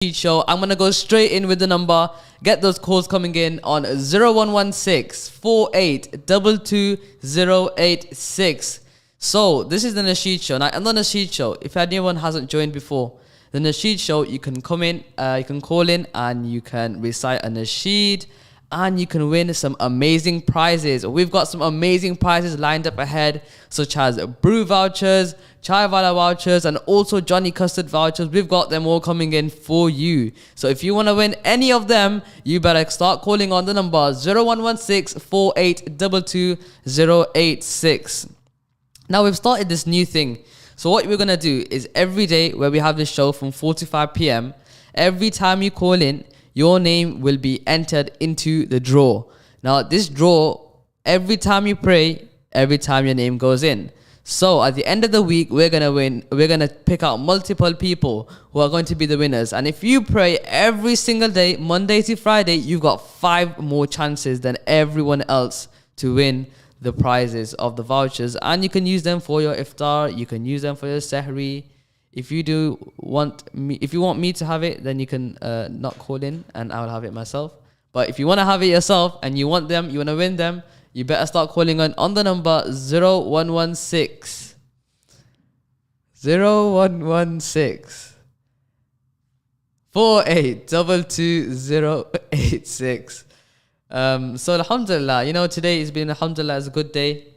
Show. I'm gonna go straight in with the number. Get those calls coming in on 0116 4822 So this is the Nasheed Show. Now on the Nasheed Show, if anyone hasn't joined before, the Nasheed Show, you can come in, you can call in, and you can recite a Nasheed, and you can win some amazing prizes. We've got some amazing prizes lined up ahead, such as brew vouchers, chai wala vouchers, and also Johnny Custard vouchers. We've got them all coming in for you. So if you want to win any of them, you better start calling on the number 0116 4822 Now we've started this new thing. So what we're going to do is every day where we have this show from 4 to 5 p.m., every time you call in, your name will be entered into the draw. Now, this draw, every time you pray, every time your name goes in. So, at the end of the week, we're going to pick out multiple people who are going to be the winners. And if you pray every single day, Monday to Friday, you've got 5 more chances than everyone else to win the prizes of the vouchers. And you can use them for your iftar, you can use them for your sehri. If you want me to have it, then you can not call in and I'll have it myself. But if you want to have it yourself and you want to win them, you better start calling on the number 0116 4822 So alhamdulillah, today has been, alhamdulillah, is a good day.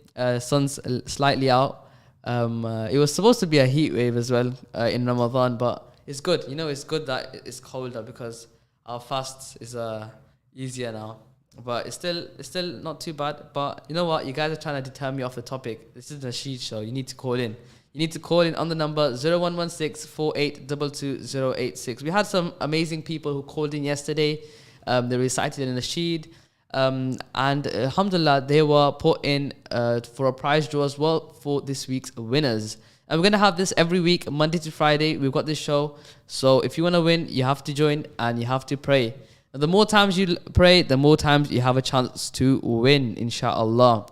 Sun's slightly out. It was supposed to be a heat wave as well in Ramadan, but it's good. It's good that it's colder because our fast is easier now. But it's still not too bad. But you know what? You guys are trying to deter me off the topic. This is the Nasheed Show. You need to call in. You need to call in on the number 0116 4822 We had some amazing people who called in yesterday. They recited in the Nasheed. And alhamdulillah, they were put in for a prize draw as well for this week's winners. And we're going to have this every week, Monday to Friday. We've got this show. So if you want to win, you have to join and you have to pray. And the more times you pray, the more times you have a chance to win, inshallah.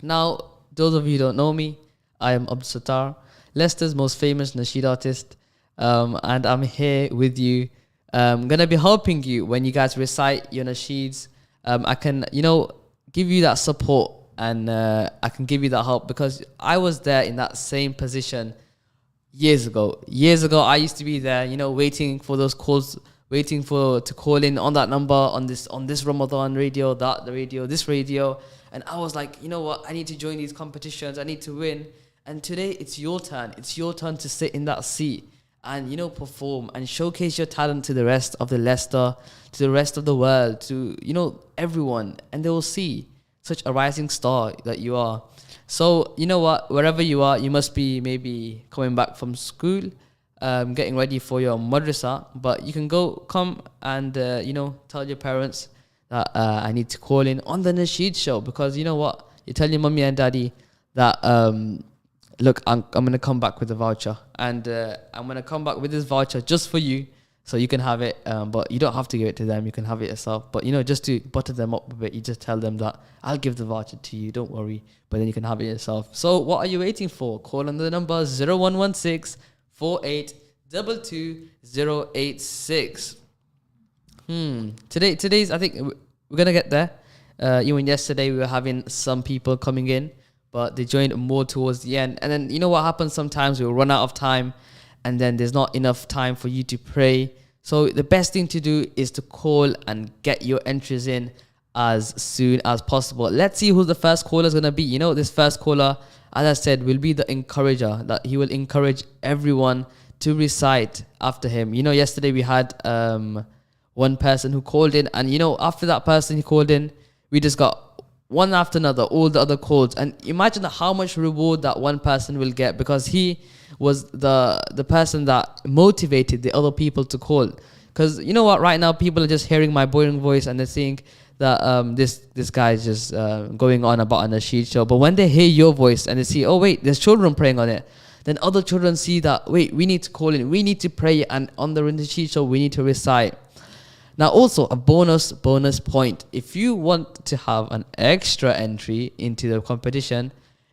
Now, those of you who don't know me, I am Abdul Sattar, Leicester's most famous Nasheed artist. And I'm here with you. I'm going to be helping you when you guys recite your Nasheeds. I can, give you that support and I can give you that help because I was there in that same position years ago. Years ago, I used to be there, waiting for those calls, waiting to call in on that number, on this Ramadan radio, this radio. And I was like, you know what? I need to join these competitions. I need to win. And today, it's your turn. It's your turn to sit in that seat and perform and showcase your talent to the rest of the Leicester, to the rest of the world, to everyone, and they will see such a rising star that you are. So you know what, wherever you are, you must be maybe coming back from school, getting ready for your madrasa, but you can come and tell your parents that I need to call in on the Nasheed Show, because you know what, you tell your mummy and daddy that look, I'm going to come back with a voucher, and I'm going to come back with this voucher just for you, so you can have it, but you don't have to give it to them, you can have it yourself. But just to butter them up a bit, you just tell them that I'll give the voucher to you, don't worry, but then you can have it yourself. So what are you waiting for? Call on the number 0116 4822 Today's, I think we're going to get there. Even yesterday we were having some people coming in, but they joined more towards the end. And then you know what happens sometimes? We'll run out of time and then there's not enough time for you to pray. So the best thing to do is to call and get your entries in as soon as possible. Let's see who the first caller is going to be. This first caller, as I said, will be the encourager, that he will encourage everyone to recite after him. Yesterday we had one person who called in, and after that person who called in, we just got one after another, all the other calls. And imagine how much reward that one person will get, because he was the person that motivated the other people to call. Because you know what, right now people are just hearing my boring voice and they think that this guy is just going on about a Nasheed show. But when they hear your voice and they see, oh wait, there's children praying on it, then other children see that, wait, we need to call in, we need to pray, and on the Nasheed show we need to recite. Now also a bonus point, if you want to have an extra entry into the competition,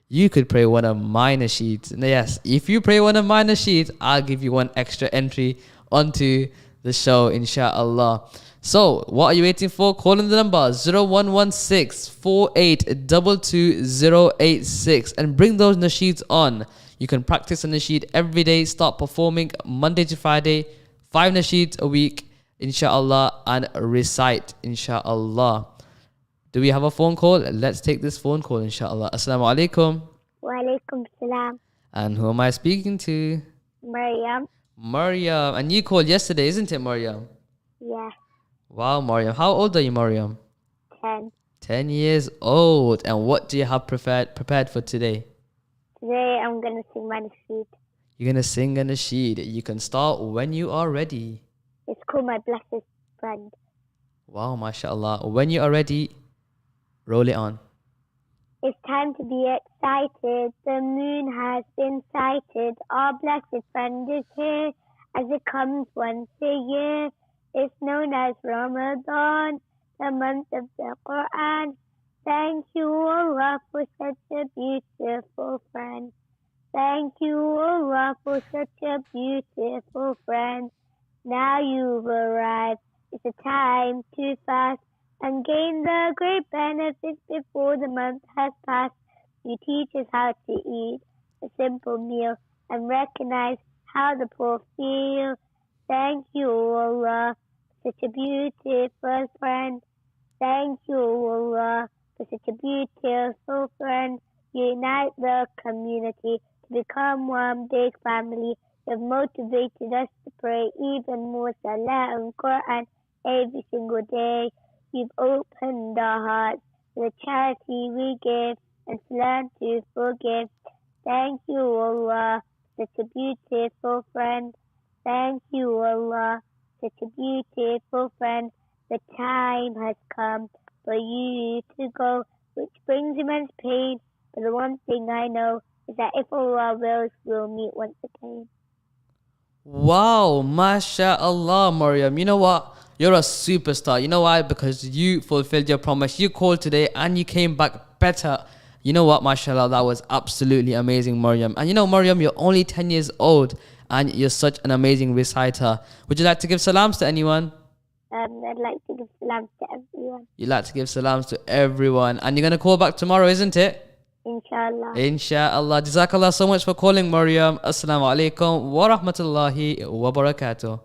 you could pray one of my Nasheeds. Yes, if you pray one of my Nasheeds, I'll give you one extra entry onto the show, inshallah. So, what are you waiting for? Call in the number 0116 and bring those nasheeds on. You can practice a nasheed every day, start performing Monday to Friday, 5 nasheeds a week, inshallah, and recite, inshallah. Do we have a phone call? Let's take this phone call, inshallah. Assalamu alaikum. Wa alaikum salam. And who am I speaking to? Maryam. Maryam. And you called yesterday, isn't it, Maryam? Yeah. Wow, Maryam. How old are you, Maryam? 10. 10 years old. And what do you have prepared for today? Today I'm going to sing my nasheed. You're going to sing a nasheed. You can start when you are ready. It's called My Blessed Friend. Wow, mashallah. When you are ready, roll it on. It's time to be excited. The moon has been sighted. Our blessed friend is here as it comes once a year. It's known as Ramadan, the month of the Quran. Thank you, Allah, for such a beautiful friend. Thank you, Allah, for such a beautiful friend. Now you've arrived. It's a time to fast and gain the great benefits before the month has passed. You teach us how to eat a simple meal and recognize how the poor feel. Thank you, Allah, for such a beautiful friend. Thank you, Allah, for such a beautiful friend. You unite the community to become one big family. You've motivated us to pray even more Salah and Quran every single day. You've opened our hearts to the charity we give and learn to forgive. Thank you, Allah, such a beautiful friend. Thank you, Allah, such a beautiful friend. The time has come for you to go, which brings immense pain. But the one thing I know is that if Allah wills, we'll meet once again. Wow, mashallah, Maryam. You know what? You're a superstar. You know why? Because you fulfilled your promise. You called today and you came back better. You know what, mashallah, that was absolutely amazing, Maryam. And you know, Maryam, you're only 10 years old and you're such an amazing reciter. Would you like to give salams to anyone? I'd like to give salams to everyone. You'd like to give salams to everyone. And you're going to call back tomorrow, isn't it? Inshallah. Inshallah. Jazakallah so much for calling, Maryam. Assalamu alaikum wa rahmatullahi wa barakatuh.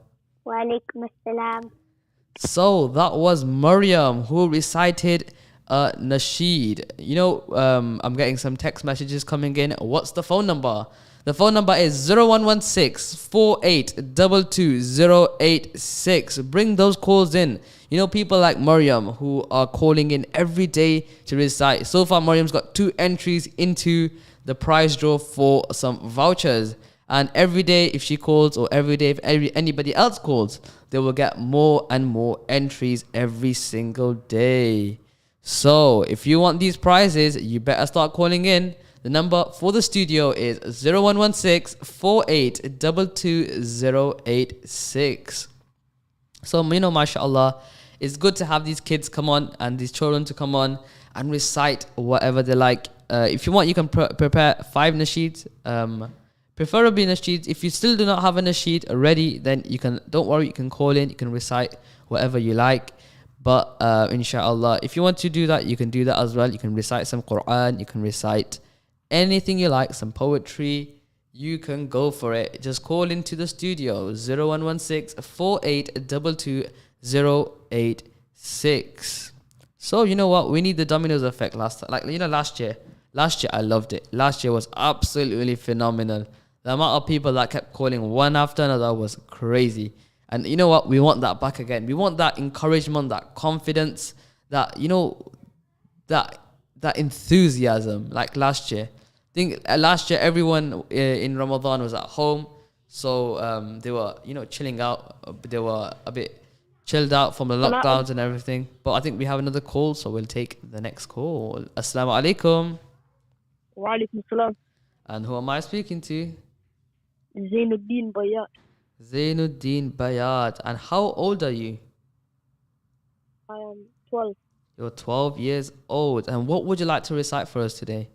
Wa alaikum assalam. So that was Maryam who recited Nasheed. You know, I'm getting some text messages coming in. What's the phone number? The phone number is 0116-4822-086. Bring those calls in. You know, people like Maryam who are calling in every day to recite. So far, Maryam's got 2 entries into the prize draw for some vouchers. And every day, if she calls, or every day, if anybody else calls, they will get more and more entries every single day. So, if you want these prizes, you better start calling in. The number for the studio is 0116-4822-086. So, you know, mashallah, it's good to have these kids come on and these children to come on and recite whatever they like. If you want, you can prepare 5 nasheeds. Preferably nasheeds. If you still do not have a nasheed ready, then you can, don't worry, you can call in, you can recite whatever you like. But inshallah, if you want to do that, you can do that as well. You can recite some Quran, you can recite anything you like, some poetry, you can go for it. Just call into the studio 0116-4822-086. So you know what, we need the dominoes effect last year I loved it. Last year was absolutely phenomenal. The amount of people that kept calling one after another was crazy. And you know what, we want that back again. We want that encouragement, that confidence, that, you know, that enthusiasm like last year. I think last year everyone in Ramadan was at home, so they were, you know, chilling out. They were a bit chilled out from the lockdowns and everything. But I think we have another call, so we'll take the next call. Assalamu alaikum. Wa alaikum salam. And who am I speaking to? Zainuddin Bayat. Zainuddin Bayat. And how old are you? I am 12. You're 12 years old. And what would you like to recite for us today?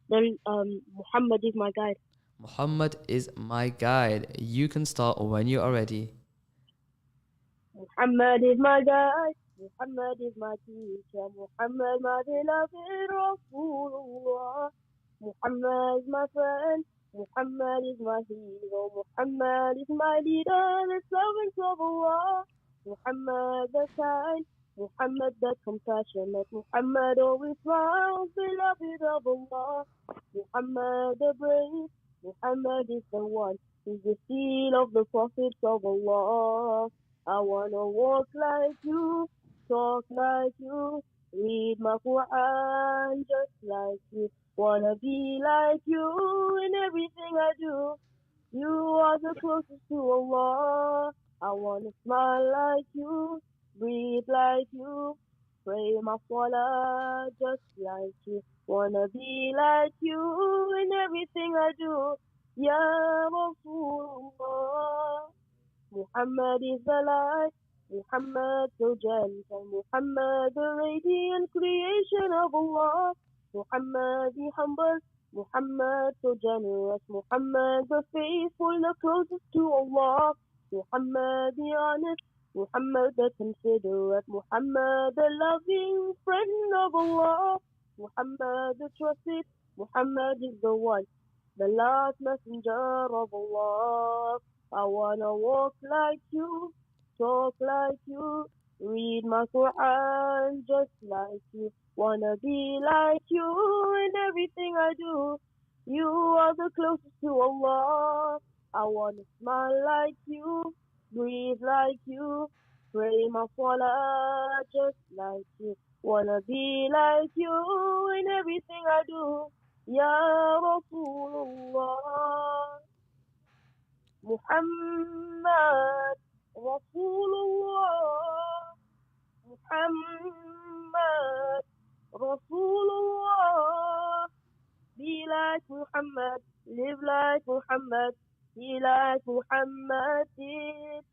Muhammad is my guide. Muhammad is my guide. You can start when you are ready. Muhammad is my guide. Muhammad is my teacher. Muhammad, my beloved Rasulullah. Muhammad is my friend. Muhammad is my hero. Muhammad is my leader, the servant of Allah. Muhammad the kind. Muhammad the compassionate. Muhammad always smiles, beloved of Allah. Muhammad the brave. Muhammad is the one. He's the seal of the prophets of Allah. I wanna walk like you, talk like you, read my Quran just like you. Wanna be like you in everything I do. You are the closest to Allah. I wanna smile like you, breathe like you, pray my salah just like you. Wanna be like you in everything I do. Ya Rasulullah. Muhammad is the light, Muhammad so gentle, Muhammad the radiant creation of Allah, Muhammad the humble, Muhammad so generous, Muhammad the faithful, the closest to Allah, Muhammad the honest, Muhammad the considerate, Muhammad the loving friend of Allah, Muhammad the trusted, Muhammad is the one, the last messenger of Allah. I wanna walk like you, talk like you, read my Quran just like you. Wanna be like you in everything I do. You are the closest to Allah. I wanna smile like you, breathe like you, pray my salah just like you. Wanna be like you in everything I do. Ya Rasulullah. Muhammad Rasulullah. Muhammad Rasulullah. Be like Muhammad, live like Muhammad, be like Muhammad did.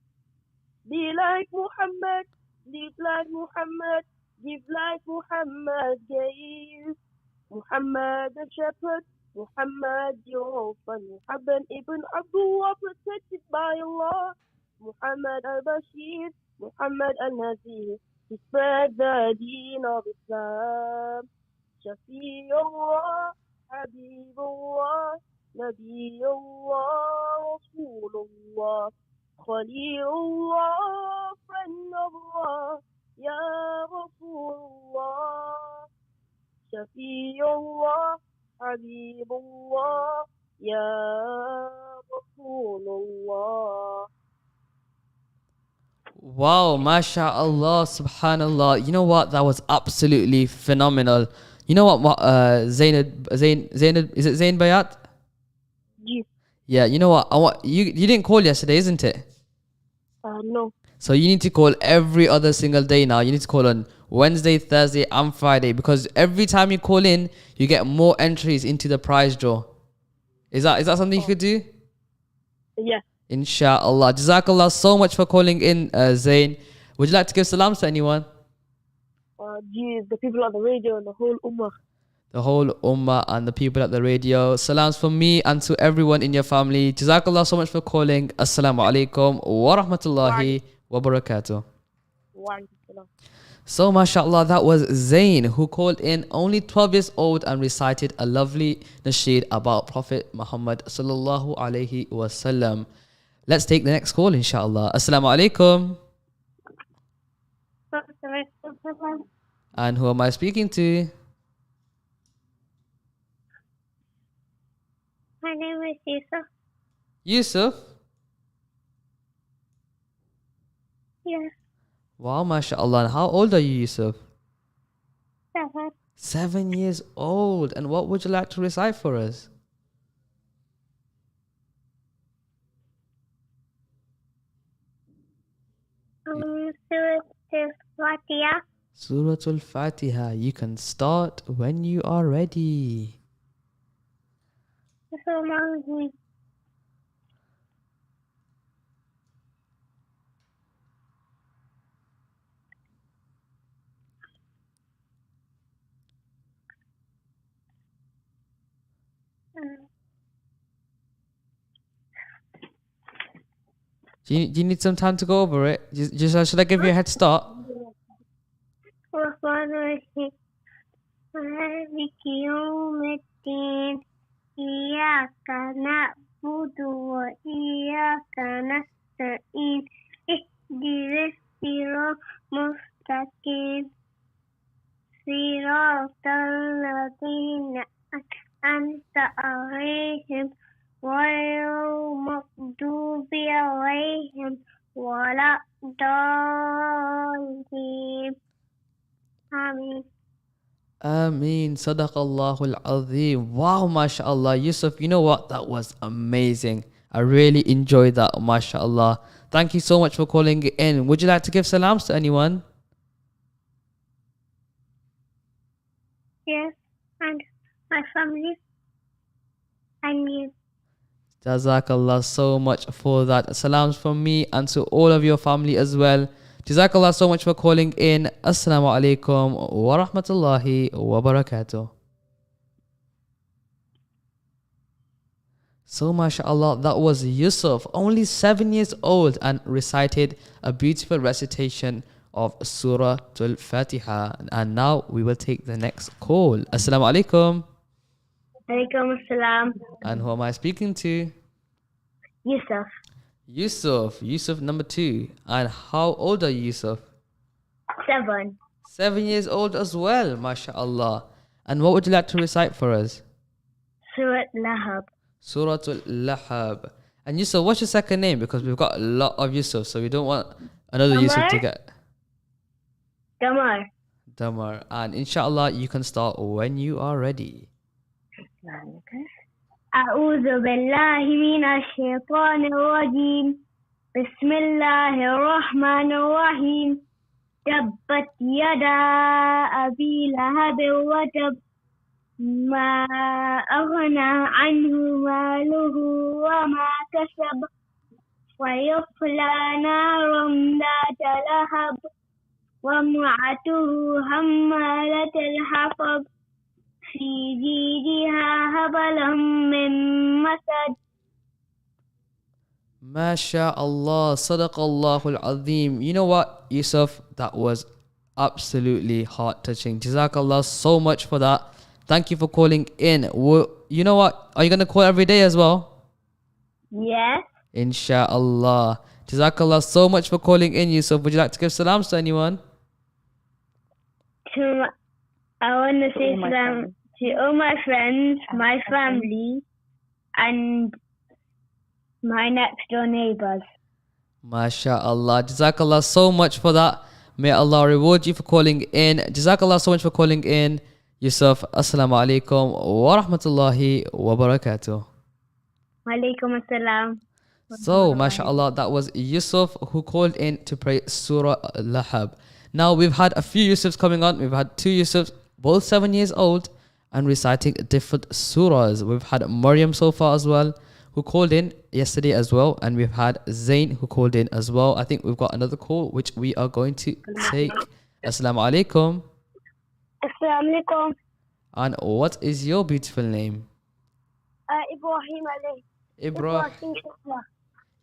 Be like Muhammad, live like Muhammad, give like Muhammad gave. Muhammad the shepherd, Muhammad your orphan, Muhammad ibn Abdullah protected by Allah, Muhammad al-Bashir, Muhammad al-Nazir, he spread the deen of Islam. Shafi'ullah, Habibullah, Nabiullah, Rasulullah, Khalilullah, friend of Allah, Ya Rasulullah. Shafiyullah, Habibullah, Ya Rasulullah. Wow, mashallah, subhanallah. You know what? That was absolutely phenomenal. You know what, Zainab, is it Zain Bayat? Ji, Yeah, you know what? You didn't call yesterday, isn't it? no. So you need to call every other single day now. You need to call on Wednesday, Thursday, and Friday because every time you call in, you get more entries into the prize draw. Is that something you could do? Yeah. Inshallah. Jazakallah so much for calling in, Zain. Would you like to give salams to anyone? The people on the radio and the whole ummah. The whole ummah and the people at the radio. Salams from me and to everyone in your family. Jazakallah so much for calling. Assalamu alaikum wa rahmatullahi wa barakatuh. Wa alaikum salam. So, mashallah, that was Zain who called in, only 12 years old, and recited a lovely nasheed about Prophet Muhammad sallallahu alaihi wasallam. Let's take the next call, inshallah. Assalamu alaikum. And who am I speaking to? My name is Yusuf. Yusuf. Yes, Wow, mashallah. And how old are you, Yusuf? 7. 7 years old. And what would you like to recite for us? Surah Al-Fatiha. Surah Al-Fatiha. You can start when you are ready. Do you need some time to go over it? Should I give you a head start? الرحمن الرحيم مالك يوم الدين إياك نعبد وإياك نستعين اهدنا الصراط المستقيم صراط الذين أنعمت عليهم غير المغضوب عليهم ولا الضالين آمين. Ameen. Sadaqallahul Azim. Wow, mashallah. Yusuf, you know what? That was amazing. I really enjoyed that, mashallah. Thank you so much for calling in. Would you like to give salams to anyone? Yes, and my family and you. Jazakallah so much for that. Salams from me and to all of your family as well. Jazakallah so much for calling in. Assalamu alaikum wa rahmatullahi wa barakatuh. So mashallah, that was Yusuf, only 7 years old, and recited a beautiful recitation of Surah Al-Fatiha. And now we will take the next call. Assalamu alaikum. Alaikum assalam. And who am I speaking to? Yusuf. Yusuf number 2. And how old are you, Yusuf? 7. 7 years old as well, mashallah. And what would you like to recite for us? Surah Lahab. Surah Al-Lahab. And Yusuf, what's your second name? Because we've got a lot of Yusuf, so we don't want another Yusuf to get Damar. Damar. And inshallah, you can start when you are ready. أعوذ بالله من الشيطان الرجيم بسم الله الرحمن الرحيم تبت يدا أبي لهب وتب ما أغنى عنه ماله وما كسب ويصلى نارا ذات لهب وامرأته حمالة الحطب في جيدها حبل من مسد. MashaAllah, Sadaqallahul Azim. You know what, Yusuf? That was absolutely heart-touching. Jazakallah so much for that. Thank you for calling in. You know what? Are you going to call every day as well? Yes. Insha'Allah. Jazakallah so much for calling in, Yusuf. Would you like to give salams to anyone? I want to say salam to all my friends, my family, and my next door neighbors. MashaAllah. Jazakallah so much for that. May Allah reward you for calling in. Jazakallah so much for calling in, Yusuf. Assalamu alaikum wa rahmatullahi wa barakatuh. Walaikum assalam. So, mashallah, that was Yusuf who called in to pray Surah Al-Lahab. Now, we've had a few Yusufs coming on. We've had 2 Yusufs, both 7 years old, and reciting different surahs. We've had Maryam so far as well, who called in yesterday as well. And we've had Zain who called in as well. I think we've got another call, which we are going to take. Assalamu alaikum. Assalamu alaikum. And what is your beautiful name? Ibrahim Ali.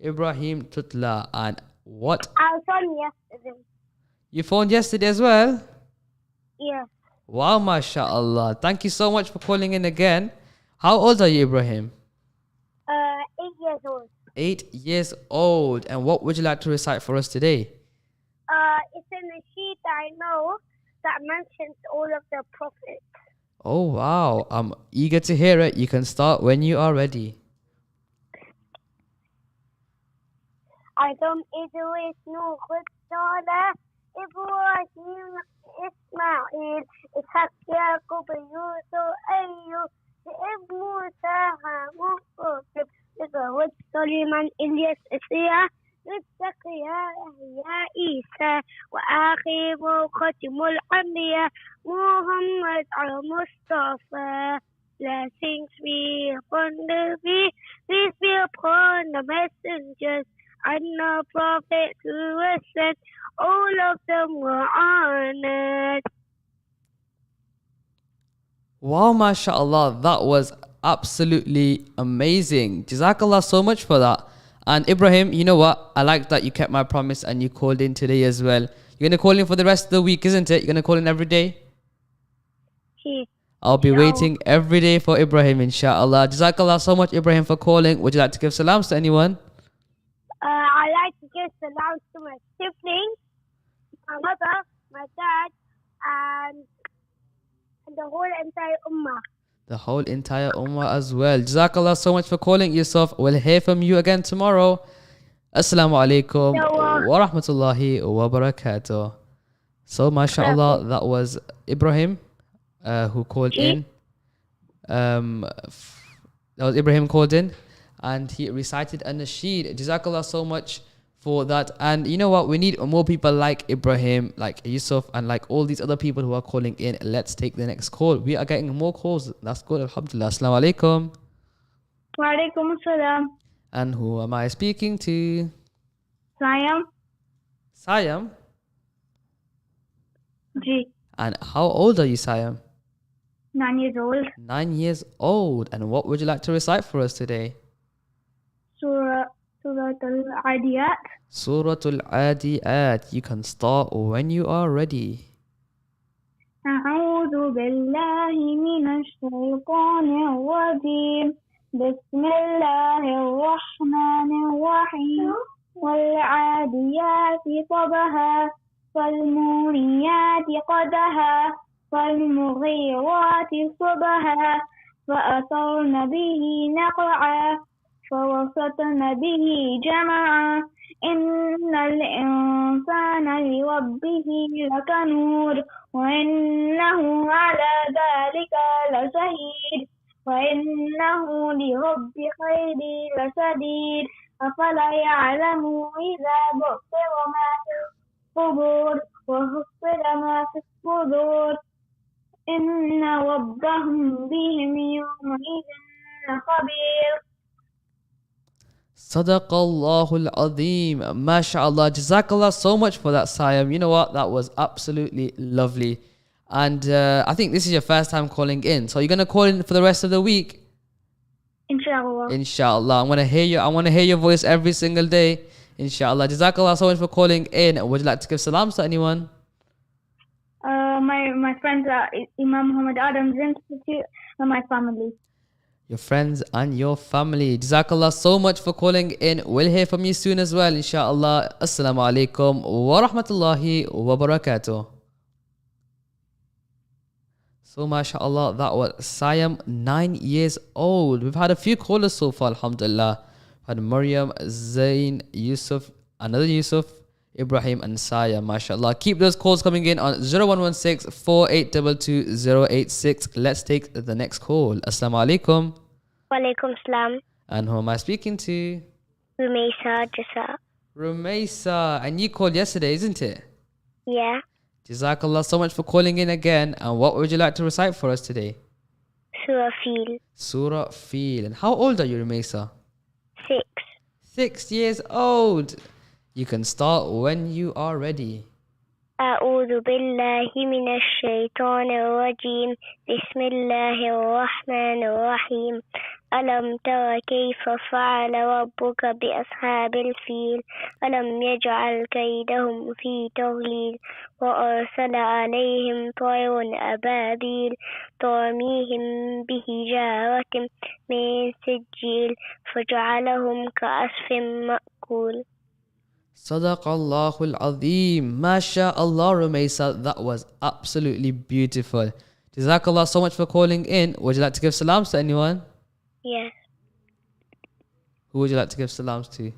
Ibrahim Tutla. And what? I phoned yesterday. You phoned yesterday as well? Yeah. Wow, mashallah. Thank you so much for calling in again. How old are you, Ibrahim? 8 years old. 8 years old. And what would you like to recite for us today? It's a nasheed I know that mentions all of the prophets. Oh, wow. I'm eager to hear it. You can start when you are ready. Adam, Idris, Nuh, Saleh, Ibrahim, Ismail, Ishaq, Yaqub, Yusuf, Ayyub, Musa, Musa, Hud, Suleiman, Ilyas, Isaiah, Zakaria, Yahya, Isa, وآخر ختم الأنبياء Muhammad al-Mustafa. Blessings be upon the peace be upon the messengers and the prophets who were sent. All of them were honored. Wow, mashallah. That was absolutely amazing. Jazakallah so much for that. And Ibrahim, you know what? I like that you kept my promise and you called in today as well. You're going to call in for the rest of the week, isn't it? You're going to call in every day? He, I'll be No. waiting every day for Ibrahim, inshallah. Jazakallah so much, Ibrahim, for calling. Would you like to give salams to anyone? I like to give salams to my siblings, my mother, my dad, and the whole entire ummah. The whole entire ummah as well. Jazakallah so much for calling, Yusuf. We'll hear from you again tomorrow. Assalamu alaikum wa rahmatullahi wa barakatuh. So, mashallah, that was Ibrahim who called in. That was Ibrahim called in and he recited a nasheed. Jazakallah so much for that. And you know what? We need more people like Ibrahim, like Yusuf, and like all these other people who are calling in. Let's take the next call. We are getting more calls. That's good. Alhamdulillah. Assalamu alaikum. Wa alaikum assalam. And who am I speaking to? Sayam. Sayam. Ji. And how old are you, Sayam? 9 years old. 9 years old. And what would you like to recite for us today? Surah Al-Adiyat. Suratul Adiyat. You can start when you are ready. أعوذ بالله من الشيطان الرجيم بسم الله الرحمن الرحيم والعاديات ضبحا فالموريات قدحا فالمغيرات صبحا فأثرن به نقعا فوسطن به جمعا إن الإنسان لربه لكنود وإنه على ذلك لشهيد وإنه لرب خير لشديد أفلا يعلم إذا بؤثر ما في القبور وحصل ما في الصدور إن ربهم بهم يومئذ خبير. Sadaqallahul Azim. MashaAllah. Jazakallah so much for that, Sayam. You know what? That was absolutely lovely. And I think this is your first time calling in. So you're going to call in for the rest of the week? Inshallah. Inshallah. I want to hear your voice every single day. Inshallah. Jazakallah so much for calling in. Would you like to give salams to anyone? My friends are Imam Muhammad Adam's Institute and my family. Your friends and your family. Jazakallah so much for calling in. We'll hear from you soon as well, inshallah. Assalamu alaikum wa rahmatullahi wa barakatuh. So, mashallah, that was Sayam, 9 years old. We've had a few callers so far, alhamdulillah. We've had Maryam, Zain, Yusuf, another Yusuf, Ibrahim, and Sayam, mashallah. Keep those calls coming in on 0116 4822 086. Let's take the next call. Assalamu alaikum. Walaikum salam. And who am I speaking to? Rumaysa Jasa. Rumaysa. And you called yesterday, isn't it? Yeah. Jazakallah so much for calling in again. And what would you like to recite for us today? Surah Fil. Surah Fil. And how old are you, Rumaysa? 6. 6 years old. You can start when you are ready. أعوذ بالله من الشيطان الرجيم بسم الله الرحمن الرحيم ألم تر كيف فعل ربك بأصحاب الفيل ألم يجعل كيدهم في تضليل وأرسل عليهم طير أبابيل ترميهم بحجارة من سجيل فجعلهم كعصف مأكول. Sadaqallahul Azim. MashaAllah, Rumaysa. That was absolutely beautiful. Jazakallah so much for calling in. Would you like to give salams to anyone? Yes. Who would you like to give salams to?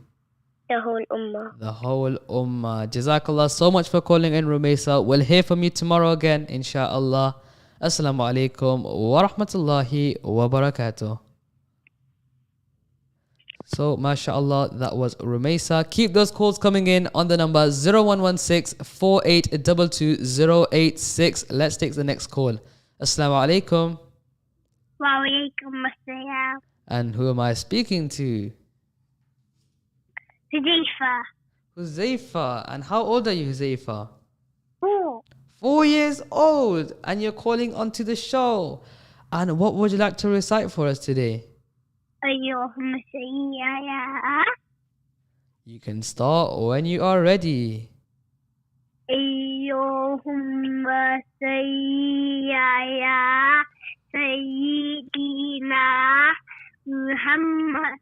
The whole ummah. The whole ummah. Jazakallah so much for calling in, Rumaysa. We'll hear from you tomorrow again, inshallah. Assalamu alaikum wa rahmatullahi wa barakatuh. So, mashallah, that was Rumaysa. Keep those calls coming in on the number 0116 4822 086. Let's take the next call. Assalamu alaikum. Wa alaikum assalam. And who am I speaking to? Hudayfa. Huzaifa. And how old are you, Huzaifa? 4. 4 years old. And you're calling onto the show. And what would you like to recite for us today? أيهم سيئة You can start when you are ready. اللهم صل على سيدنا محمد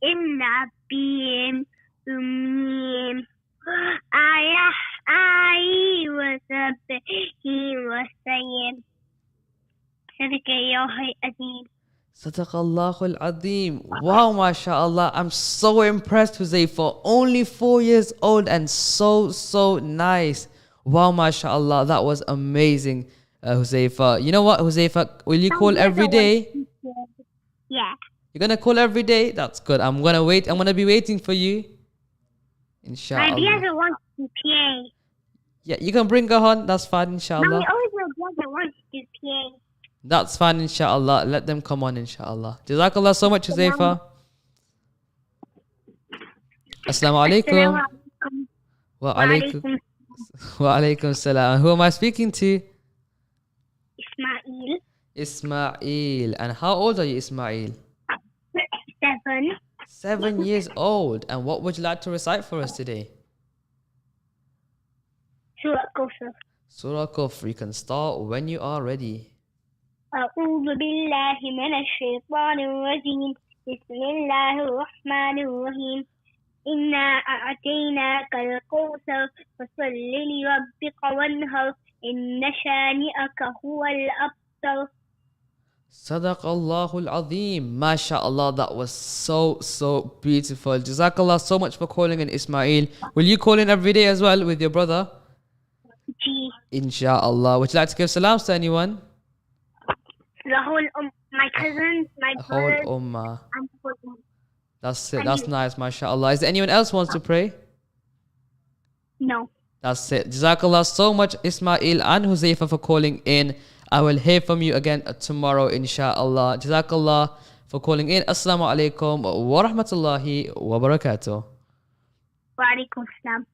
النبي الأمي على آله وصحبه وسلم. صدق الله العظيم. Sadaqallahul Azim. Wow, mashallah. I'm so impressed, Huzaifa. Only 4 years old and so nice. Wow, mashallah. That was amazing, Huzaifa. You know what, Huzaifa? Will you call every day? Yeah. You're going to call every day? That's good. I'm going to wait. I'm going to be waiting for you. Inshallah. My brother wants to play. Yeah, you can bring her on. That's fine, inshallah. My older brother wants to play. That's fine, inshallah. Let them come on, inshallah. Jazakallah so much, Huzaifa. Assalamu alaikum. Wa alaikum. Wa alaikum salam. Who am I speaking to? Ismail. Ismail. And how old are you, Ismail? 7. 7 years old. And what would you like to recite for us today? Surah Kawthar. Surah Kufr. You can start when you are ready. أعوذ بالله من الشيطان الرجيم. بسم الله الرحمن الرحيم. إنا أعطيناك الكوثر فصل لربك وانهر إن شانئك هو الأبتر. Sadaqallahul Azim. MashaAllah, that was so beautiful. Jazakallah so much for calling in, Ismail. Will you call in every day as well with your brother? G. Insha'Allah. Would you like to give salams to anyone? The whole my cousins, my The whole brothers, ummah. and the whole That's it. That's nice, MashaAllah. Is there anyone else wants to pray? No. That's it. Jazakallah so much, Ismail and Huzaifa, for calling in. I will hear from you again tomorrow, inshallah. Jazakallah for calling in. Assalamu alaikum wa rahmatullahi wa barakatuh. Wa alaikum salam.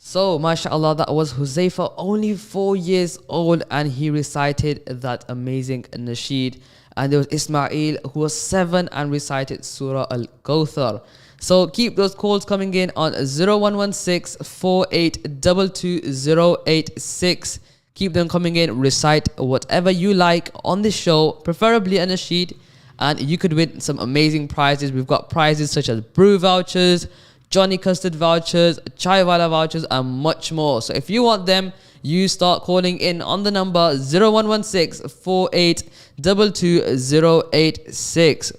So, mashallah, that was Huzaifa, only 4 years old, and he recited that amazing Nasheed. And there was Ismail, who was 7 and recited Surah Al-Kawthar. So keep those calls coming in on 0116 4822 Keep them coming in. Recite whatever you like on the show, preferably a Nasheed, and you could win some amazing prizes. We've got prizes such as brew vouchers, Johnny Custard vouchers, Chai Wala vouchers, and much more. So if you want them, you start calling in on the number 0116 4822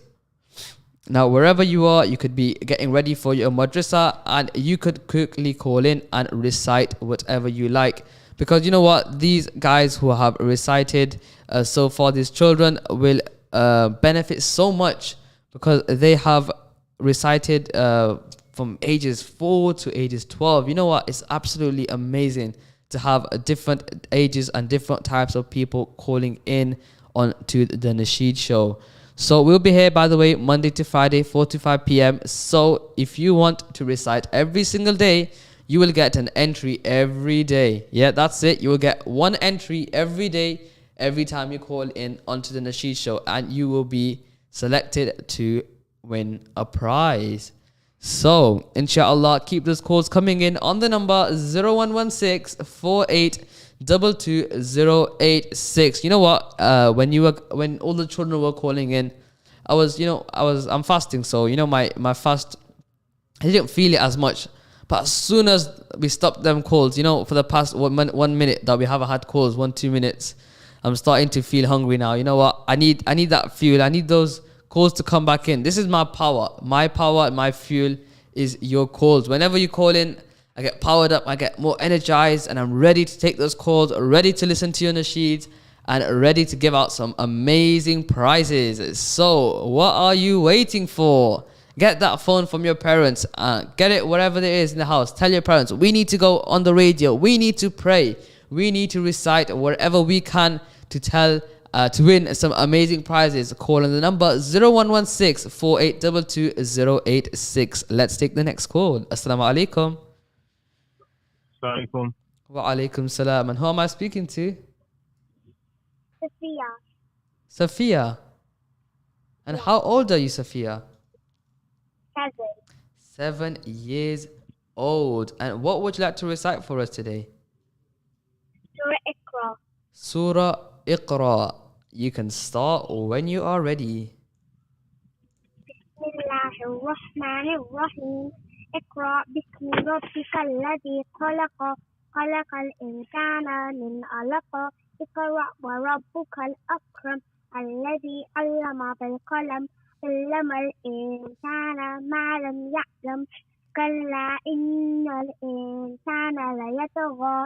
Now, wherever you are, you could be getting ready for your madrasa, and you could quickly call in and recite whatever you like. Because you know what? These guys who have recited so far, these children will benefit so much, because they have recited from ages 4 to ages 12. You know what? It's absolutely amazing to have different ages and different types of people calling in on to the Nasheed show. So we'll be here, by the way, Monday to Friday, 4 to 5 p.m. So if you want to recite every single day, you will get an entry every day. Yeah, that's it. You will get one entry every day, every time you call in onto the Nasheed show, and you will be selected to win a prize. So, inshallah, keep those calls coming in on the number 0116 4822 You know what? When all the children were calling in, I'm fasting, so my fast, I didn't feel it as much. But as soon as we stopped them calls, for the past 1 minute that we haven't had calls, 1-2 minutes, I'm starting to feel hungry now. You know what? I need that fuel. I need those calls to come back in. This is my power. My power and my fuel is your calls. Whenever you call in, I get powered up, I get more energized, and I'm ready to take those calls, ready to listen to your nasheeds, and ready to give out some amazing prizes. So, what are you waiting for? Get that phone from your parents. Get it wherever it is in the house. Tell your parents, we need to go on the radio. We need to pray. We need to recite wherever we can to win some amazing prizes. Call on the number 0116 4822 Let's take the next call. Assalamu alaikum. Assalamualaikum. Wa alaikum salam. And who am I speaking to? Sophia. Sophia. And how old are you, Sophia? 7. 7 years old. And what would you like to recite for us today? Surah Iqra. Surah Iqra. You can start when you are ready. Bismillahirrahmanirrahim. Iqra bismi rabbika alladhi khalaqa. خلق الإنسان من علق اقرأ وربك الأكرم الذي علم بالقلم علم الإنسان ما لم يعلم كلا إن الإنسان ليطغى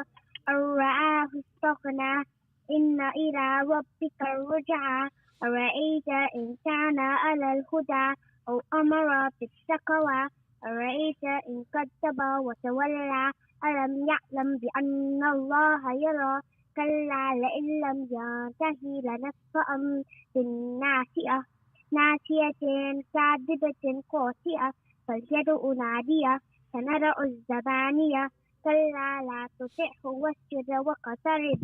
أن رآه استغنى إن إلى ربك الرجعى أرأيت الإنسان على الهدى أو أمر بالتقوى أرأيت إن كذب وتولى ألم يعلم بأن الله يرى كلا لئن لم ينته لنسفعا بالناصية ناصية كاذبة خاطئة فليدع نادية سندع الزبانية كلا لا تطعه واسجد واقترب.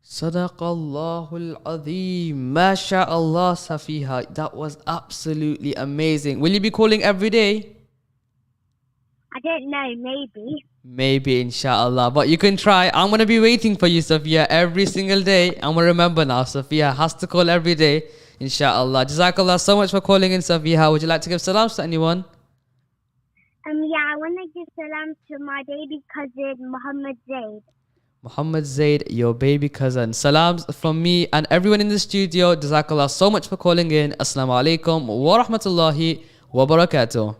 Sadaqallahul Azim. MashaAllah, Safiha. That was absolutely amazing. Will you be calling every day? I don't know, maybe. Maybe, inshallah. But you can try. I'm going to be waiting for you, Safiya, every single day. I'm going to remember now. Safiya has to call every day, inshallah. Jazakallah so much for calling in, Safiya. Would you like to give salams to anyone? Yeah, I want to give salam to my baby cousin, Mohammed Zaid. Muhammad Zaid, your baby cousin. Salams from me and everyone in the studio. Jazakallah so much for calling in. Assalamu alaikum wa rahmatullahi wa barakatuh.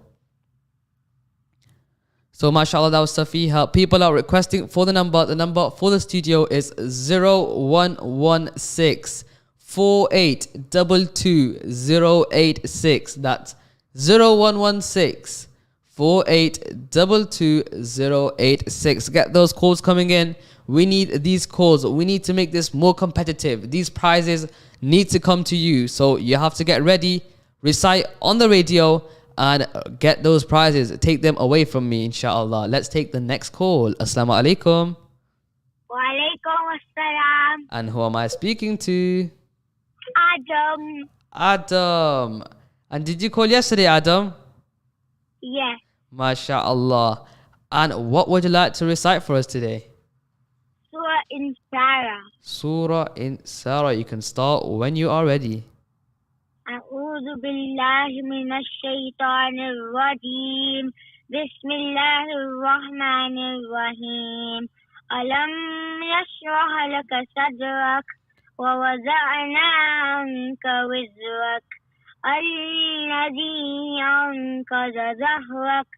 So, mashallah, that was Safiha. People are requesting for the number. The number for the studio is 0116 4822 That's 0116 4822 Get those calls coming in. We need these calls. We need to make this more competitive. These prizes need to come to you. So, you have to get ready, recite on the radio, and get those prizes. Take them away from me, inshallah. Let's take the next call. Assalamu alaikum. Wa alaikum assalam. And who am I speaking to? Adam. Adam. And did you call yesterday, Adam? Yes. MashaAllah. And what would you like to recite for us today? Surah in Sarah. Surah in Sarah. You can start when you are ready. أعوذ بالله من الشيطان الرجيم بسم الله الرحمن الرحيم ألم يشرح لك صدرك ووضعنا عنك وزرك الذي أنقض ظهرك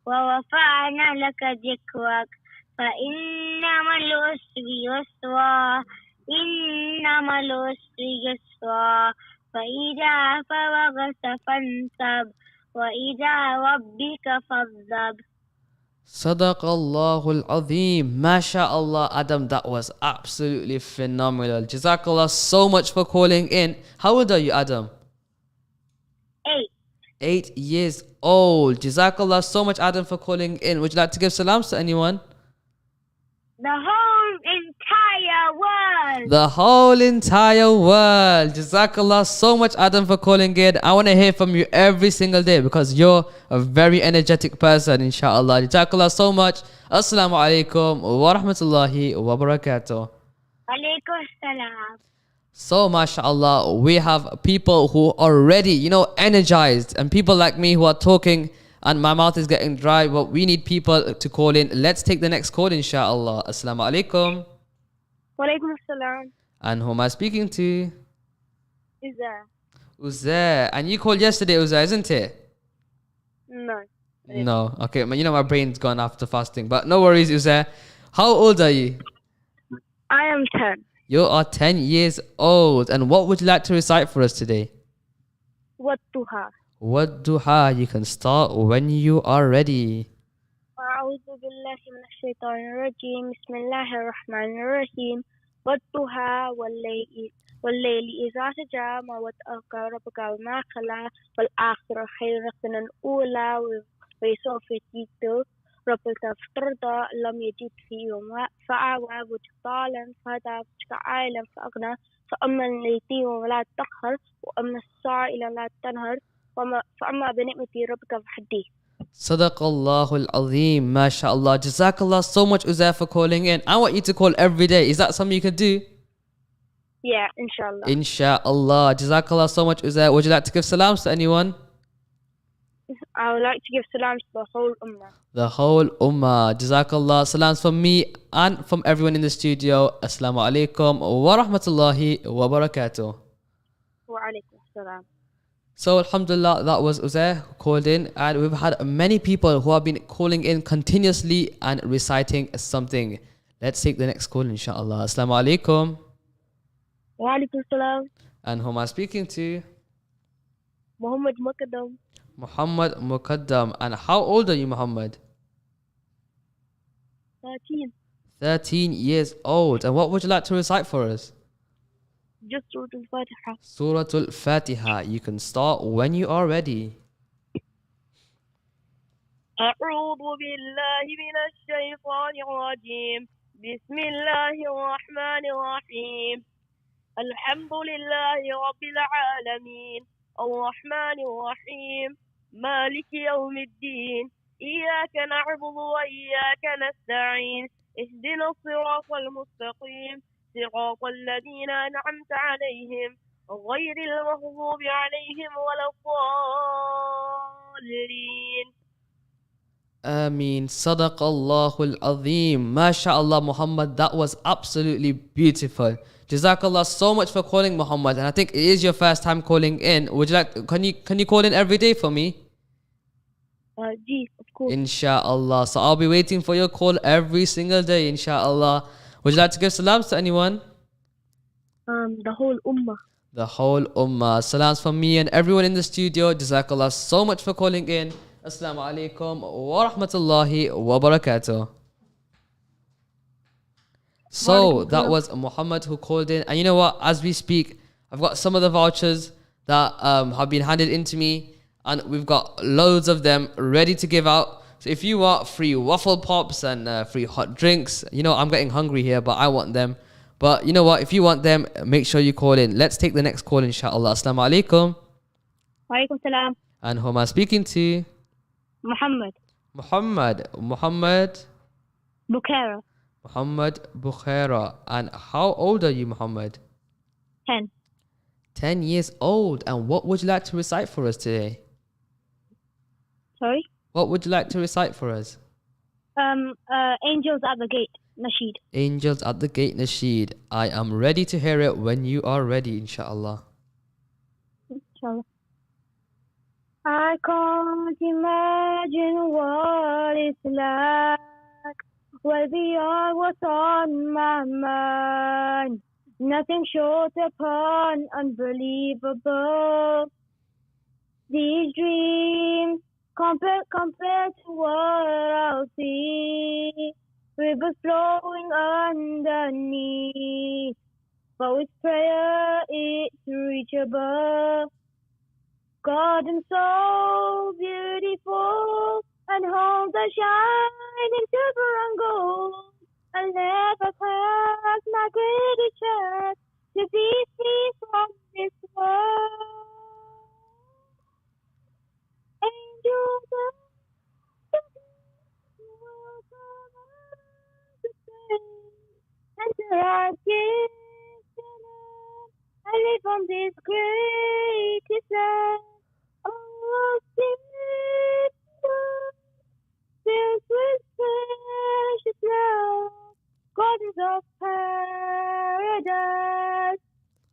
ورفعنا لك ذكرك فإنما العسر يسرا إنما العسر يسرا فإذا فرغت فانصب وإلى ربك فارغب. Sadaqallahul Azim. MashaAllah, Adam, that was absolutely phenomenal. Jazakallah so much for calling in. How old are you, Adam? 8. 8 years old. Jazakallah so much, Adam, for calling in. Would you like to give salams to anyone? The whole entire world. The whole entire world. Jazakallah so much, Adam, for calling in. I want to hear from you every single day because you're a very energetic person, inshallah. Jazakallah so much. Assalamu alaikum wa rahmatullahi wa barakatuh. Alaikum salam. So, mashallah, we have people who are ready, energized, and people like me who are talking and my mouth is getting dry, but we need people to call in. Let's take the next call, inshallah. Assalamu alaikum. Walaikum assalam. And who am I speaking to? Iza. Uzair. And you called yesterday, Uzair, isn't it? No. No. Okay, my brain's gone after fasting. But no worries, Uzair. How old are you? I am 10. You are 10 years old. And what would you like to recite for us today? What duha? What duha? You can start when you are ready. أعوذ بالله من الشيطان الرجيم بسم الله الرحمن الرحيم والضحى والليل إذا سجى ما ودعك ربك وما خلا والآخرة خير من الأولى وسوف يأتيك ربك فترضى لم يجد فيه فأوى وجدالا فهدى وجدك عائلا فأغنى فأما اليتيم ولا تقهر وأما السائل لا تنهر فأما بنعمة ربك فحدث. Sadaqallahu al-Azim. MashaAllah. Jazakallah so much, Uzair, for calling in. I want you to call every day. Is that something you could do? Yeah, inshallah. Insha'Allah. Jazakallah so much, Uzair. Would you like to give salams to anyone? I would like to give salams to the whole ummah. The whole ummah. Jazakallah. Salams from me and from everyone in the studio. Assalamu alaikum wa rahmatullahi wa barakatuh. Wa alaikum assalam. So alhamdulillah, that was Uzair who called in, and we've had many people who have been calling in continuously and reciting something. Let's take the next call, inshallah. Assalamu alaikum. Wa alaikum assalam. And who am I speaking to? Mahomed Muqaddam. Muhammad Muqaddam. And how old are you, Muhammad? 13. 13 years old. And what would you like to recite for us? Just Surah Al-Fatiha. Surah Al-Fatiha. You can start when you are ready. أعوذ بالله من الشيطان الرجيم. بسم الله الرحمن الرحيم. الحمد لله رب العالمين. الرحمن الرحيم. مالك يوم الدين. إياك نعبد وإياك نستعين. اهدنا الصراط المستقيم. صراط الذين أنعمت عليهم غير المغضوب عليهم ولا الضالين. Ameen. Sadaqallahu al-Azim. MashaAllah, Muhammad. That was absolutely beautiful. Jazakallah so much for calling, Muhammad. And I think it is your first time calling in. Would you like? Can you call in every day for me? Yes, of course. Insha'Allah. So I'll be waiting for your call every single day, Insha'Allah. Would you like to give salams to anyone? The whole ummah. The whole ummah. Salams from me and everyone in the studio. Jazakallah so much for calling in. Assalamu alaikum wa rahmatullahi wa barakatuh. So that was Muhammad who called in. And you know what? As we speak, I've got some of the vouchers that have been handed in to me. And we've got loads of them ready to give out. So if you want free waffle pops and free hot drinks, you know, I'm getting hungry here, but I want them. But you know what? If you want them, make sure you call in. Let's take the next call, inshallah. Assalamu alaikum. Wa alaikum salam. And who am I speaking to? Muhammad. Muhammad Bukhara. Muhammad Bukhara. And how old are you, Muhammad? 10. 10 years old. And what would you like to recite for us today? Sorry? What would you like to recite for us? Angels at the Gate, Nasheed. Angels at the Gate, Nasheed. I am ready to hear it when you are ready, inshallah. Inshallah. I can't imagine what it's like. Well, beyond what's on my mind. Nothing short upon unbelievable. These dreams compared to what I'll see. Rivers flowing underneath. But with prayer it's reachable. Garden so beautiful, and homes are shining silver and gold. I'll never pass my greatest chance to be free from this world. Angels of the world to enter our gifts and live on this greatest land. Oh, filled with precious love, gardens of paradise.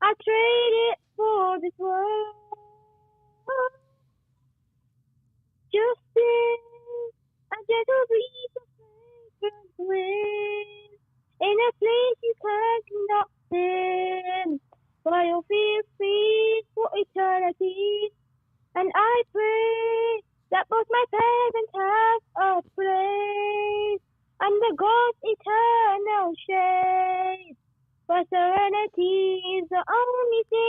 I trade it for this world. Justice, a gentle breeze of fragrant wind, in a place you cannot sin. For you'll feel free for eternity. And I pray that both my parents have a place under God's eternal shade. For serenity is the only thing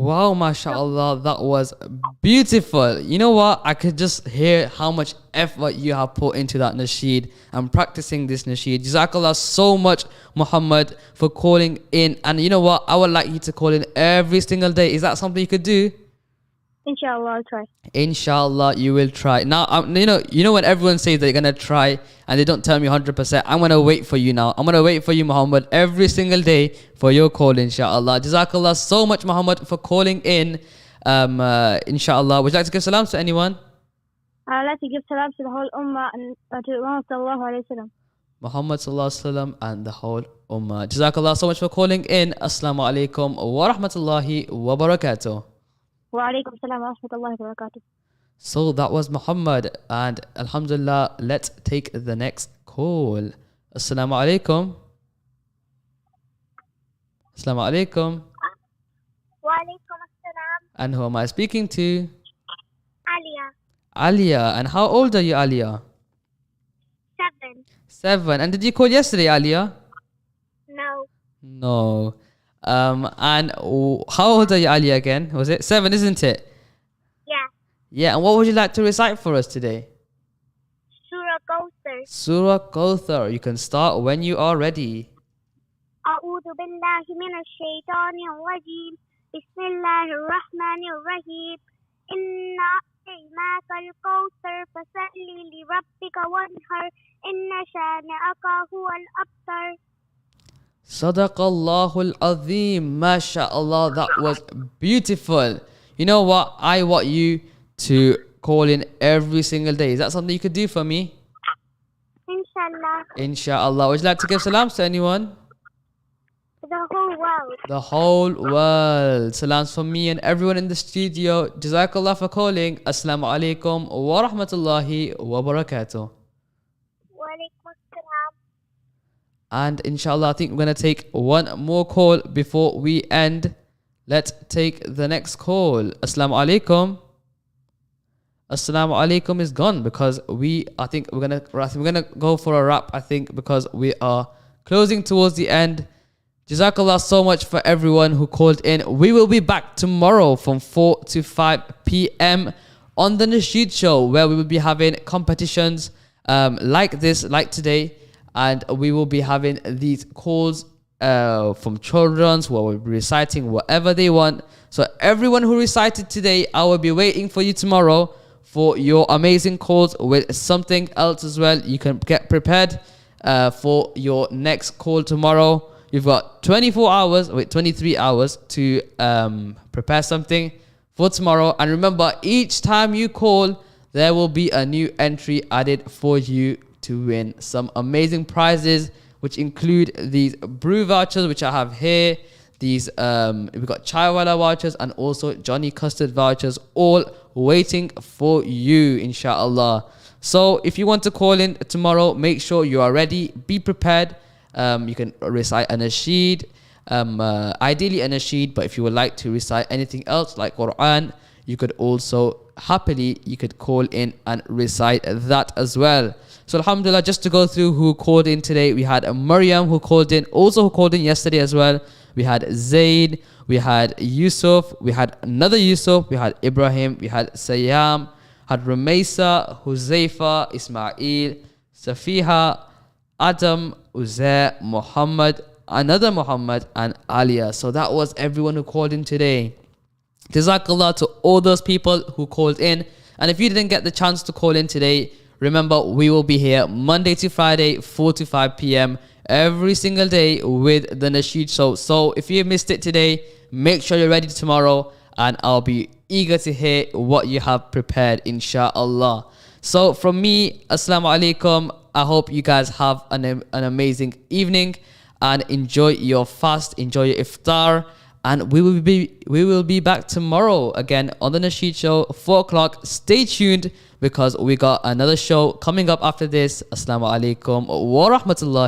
Wow, mashallah, that was beautiful. You know what? I could just hear how much effort you have put into that nasheed and practicing this nasheed. Jazakallah so much, Muhammad, for calling in. And you know what? I would like you to call in every single day. Is that something you could do? Inshallah, I'll try. Inshallah, you will try. Now, you know when everyone says they're gonna try and they don't tell me 100%. I'm gonna wait for you now. I'm gonna wait for you, Muhammad, every single day for your call. Inshallah. Jazakallah so much, Muhammad, for calling in. Inshallah. Would you like to give salam to anyone? I'd like to give salam to the whole ummah and to Muhammad sallallahu alayhi wa sallam. Muhammad sallallahu alaihi wasallam and the whole ummah. Jazakallah so much for calling in. Assalamu alaikum wa rahmatullahi wa barakatuh. Wa alaikum salam wa rahmatullahi wa barakatuh. So that was Muhammad, and alhamdulillah, let's take the next call. Assalamu alaikum. Assalamu alaikum. Wa alaikum assalam. And who am I speaking to? Alia. Alia. And how old are you, Alia? 7. 7. And did you call yesterday, Alia? No. No. How old are you, Alia, again? Was it 7, isn't it? Yeah. Yeah, and what would you like to recite for us today? Surah Kawthar. Surah Kawthar. You can start when you are ready. أعوذ بالله من الشيطان الرجيم بسم الله الرحمن الرحيم إنا أعطيناك الكوثر فصل لربك وانحر إن شانئك هو الأبتر. Sadaqallahul Azim. MashaAllah, that was beautiful. You know what? I want you to call in every single day. Is that something you could do for me? Inshallah. Inshallah. Would you like to give salams to anyone? The whole world. The whole world. Salams from me and everyone in the studio. Jazakallah for calling. Assalamu alaikum wa rahmatullahi wa barakatuh. Wa alaikum assalam. And inshallah, I think we're going to take one more call before we end. Let's take the next call. Assalamu alaikum. Assalamu alaikum is gone because I think we're gonna go for a wrap, I think, because we are closing towards the end. Jazakallah so much for everyone who called in. We will be back tomorrow from 4 to 5 p.m. on the Nasheed Show, where we will be having competitions like this, like today. And we will be having these calls from children who will be reciting whatever they want. So everyone who recited today, I will be waiting for you tomorrow for your amazing calls with something else as well. You can get prepared for your next call tomorrow. You've got 23 hours to prepare something for tomorrow. And remember, each time you call, there will be a new entry added for you to win some amazing prizes, which include these brew vouchers, which I have here. These we've got Chaiwala vouchers and also Johnny Custard vouchers, all waiting for you, inshallah. So if you want to call in tomorrow, make sure you are ready. Be prepared. You can recite a nasheed, ideally a nasheed, but if you would like to recite anything else like Quran, you could also you could call in and recite that as well. So alhamdulillah, just to go through who called in today, we had Maryam who called in, also who called in yesterday as well. We had Zaid, we had Yusuf, we had another Yusuf, we had Ibrahim, we had Sayyam, had Rumaysa, Huzaifa, Ismail, Safiha, Adam, Uzair, Muhammad, another Muhammad, and Alia. So that was everyone who called in today. Jazakallah to all those people who called in. And if you didn't get the chance to call in today, remember, we will be here Monday to Friday, 4 to 5 p.m. every single day with the Nasheed Show. So if you missed it today, make sure you're ready tomorrow, and I'll be eager to hear what you have prepared, inshallah. So from me, Assalamu alaikum. I hope you guys have an amazing evening and enjoy your fast, enjoy your iftar. And we will be back tomorrow again on the Nasheed Show, 4 o'clock. Stay tuned because we got another show coming up after this. Assalamu alaikum wa rahmatullahi.